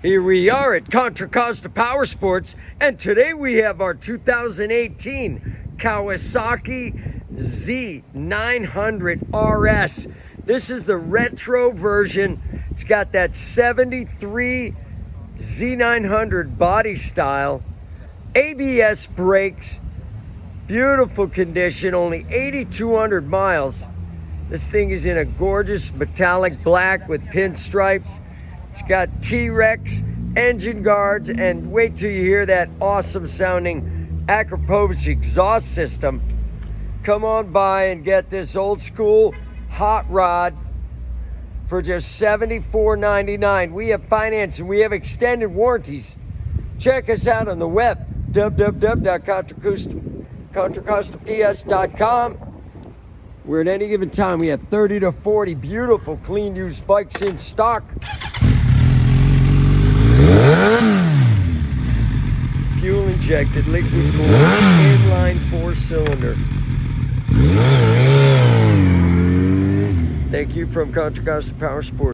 Here we are at Contra Costa Power Sports, and today we have our 2018 Kawasaki Z900 RS. This is the retro version. It's got that 73 Z900 body style, ABS brakes, beautiful condition, only 8,200 miles. This thing is in a gorgeous metallic black with pinstripes. It's got T-Rex engine guards, and wait till you hear that awesome sounding Acropovich exhaust system. Come on by and get this old school hot rod for just $74.99. We have financing, we have extended warranties. Check us out on the web, www.contracostaps.com. Where at any given time we have 30 to 40 beautiful clean used bikes in stock. Fuel injected, liquid cooled, inline 4-cylinder. Thank you from Contra Costa Power Sports.